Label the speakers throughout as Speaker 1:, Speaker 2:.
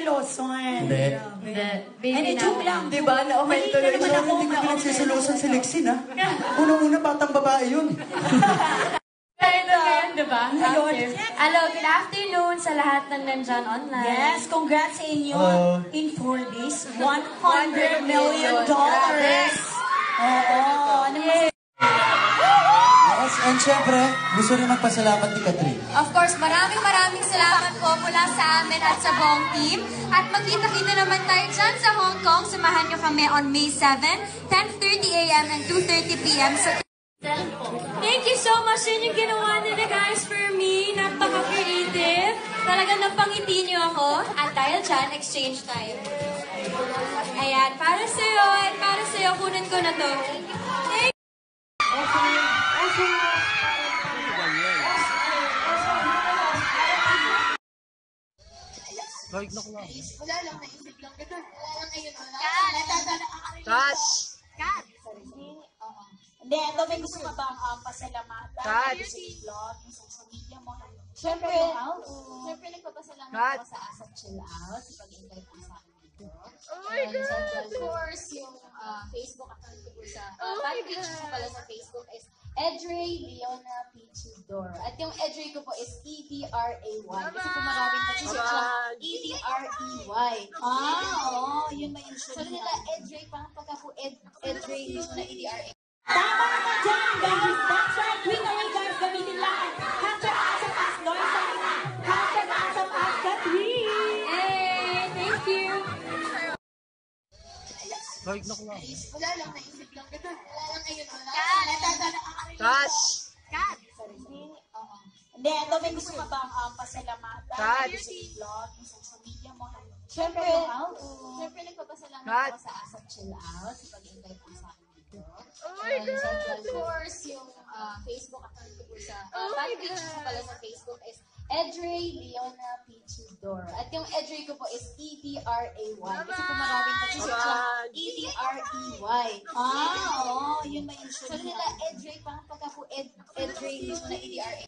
Speaker 1: seloso eh.
Speaker 2: Hindi.
Speaker 1: Hindi, joke lang.
Speaker 3: Diba? Na-okay tuloy.
Speaker 2: Hindi ko pinagsisilosan si Lexin, ha? Unang-una, batang babae yun.
Speaker 4: Ito ngayon, diba?
Speaker 1: Ngayon.
Speaker 4: Hello, good afternoon sa lahat ng nandyan online.
Speaker 1: Yes, congrats sa inyo. In 4 days, $100 million. Oo.
Speaker 2: Yes, and syempre, gusto rin magpasalamat ni Catherine.
Speaker 4: Of course, maraming salamat po mula sa amin at sa buong team. At magkita-kita naman tayo dyan sa Hong Kong. Samahan nyo kami on May 7, 10:30 a.m. and 2:30 p.m. Thank you so much yun yung ginawa nila guys for me. Napaka-creative. Talagang napangiti nyo ako. At dahil dyan, exchange tayo. Ayan, para sa'yo. At para sa'yo, kunin ko na to. Thank
Speaker 5: Wala lang, naisip lang. Wala lang ngayon.
Speaker 1: Kat! Hindi, ito may gusto ka bang pasalamatan? Kat! Sa vlog, yung social media mo.
Speaker 5: Siyempre, nagpapasalamat ako sa ASAP Chill Out, sa pag-invite mo sa akin dito. And of course, yung Facebook account ko sa, page ko pala sa Facebook is Edray Leona Pichidoro. At yung Edray ko po is E-D-R-A-Y. Kasi kung maraming nag-search lang, E-D-R-E-Y.
Speaker 1: Oo, yun ba yung
Speaker 5: So nila Edray, parang pagka po Edray Leona E-D-R-A-Y.
Speaker 1: Tama na dyan, guys! That's right! Tweet away, guys! Gamitin lang! Hashtag ASAP North Hashtag ASAP Catherine!
Speaker 4: Hey, thank you.
Speaker 5: Wala lang, naisip lang. Wala lang ngayon.
Speaker 1: Kat! Hindi, ito may gusto ka bang pasalamatan? Kat! Sa vlog, yung social media mo.
Speaker 5: Siyempre, nagpapasalamat ako sa ASAP Chill Out, sa pag-invite mo sa akin dito. And of course, yung Facebook account ko sa, page ko pala sa Facebook is Edray Leona Pichidoro. At yung Edray ko po is E-D-R-A-Y. Kasi kung maraming nag-search lang, E-D-R-E-Y.
Speaker 1: Oo, yun ba yung
Speaker 5: So nila Edray, parang pagka po Edray Leona E-D-R-A-Y.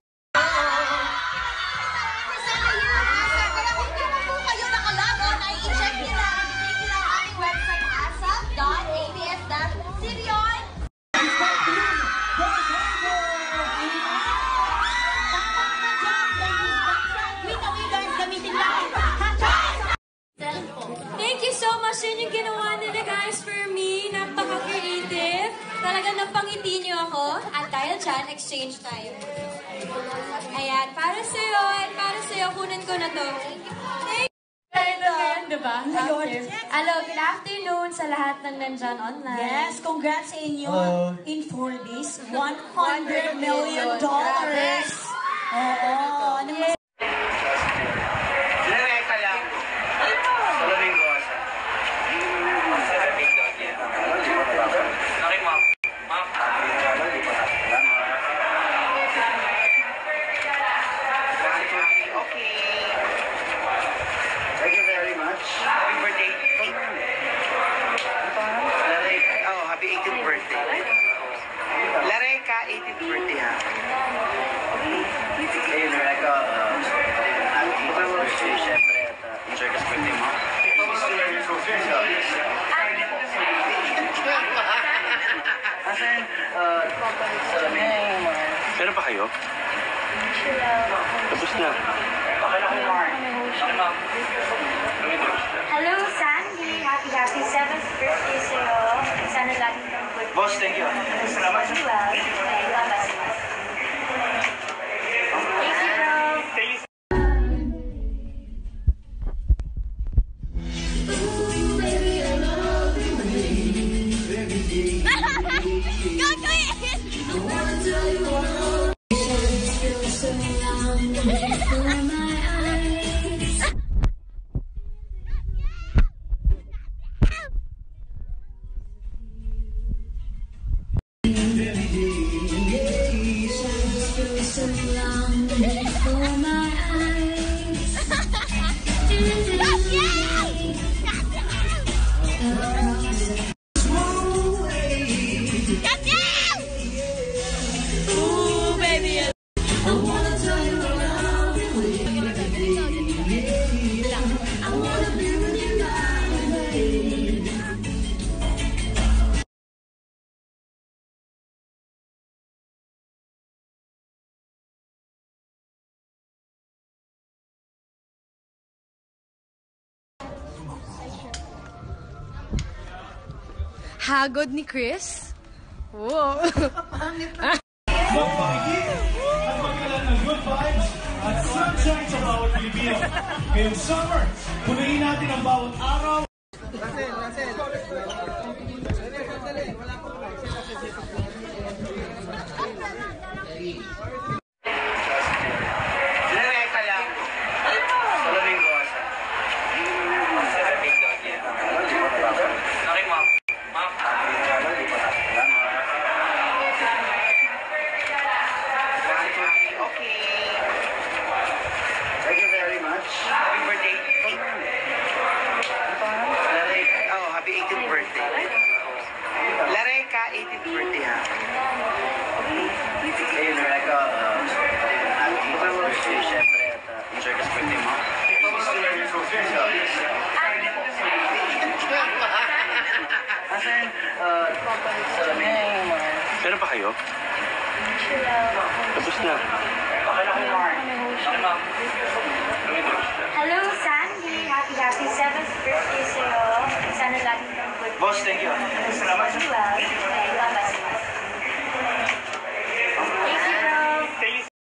Speaker 1: Kaya kung kailan po kayo nakalaban, ay i-check nila ang aming website asap.abs-sirion.
Speaker 4: Thank you so much yun yung ginawa nila guys for me. Napaka-creative. Talagang napangiti nyo ako. At dahil dyan, exchange tayo. Ayan, para sa'yo. At para sa'yo, kunin ko na to. Thank you. Ito ngayon, diba?
Speaker 1: Ngayon.
Speaker 4: Hello, good afternoon sa lahat ng nandyan online.
Speaker 1: Yes, congrats sa inyo. In 4 days, $100 million. Oo.
Speaker 6: Happy 18th birthday. Lareka, 18th birthday ha. Ayun, Lareka, happy birthday, syempre, at enjoy ka sa birthday mo. Asan, meron pa kayo? Tapos na.
Speaker 4: Hello, Sandy. Happy 7th birthday sa'yo. Sana lagi kang good.
Speaker 6: Boss, thank you. Salamat.
Speaker 4: Thank you, bro.
Speaker 3: hagod ni Chris. Wow.
Speaker 7: Magpakikita at magdala ng good vibes at sunshine sa bawat Pilipino. Ngayong summer, punuin natin ang bawat araw.
Speaker 6: Direka lang. Salamin ko asa. Salamin ko again. Okay, ma'am. Ma'am. Okay. Thank you very much. Happy birthday. Oh, happy 18th birthday. Lareka, 18th birthday ha. Hey, Lareka, happy birthday, syempre, at enjoy ka sa birthday mo. Asan, salamin. Meron pa kayo? Tapos na.
Speaker 4: Hello, San.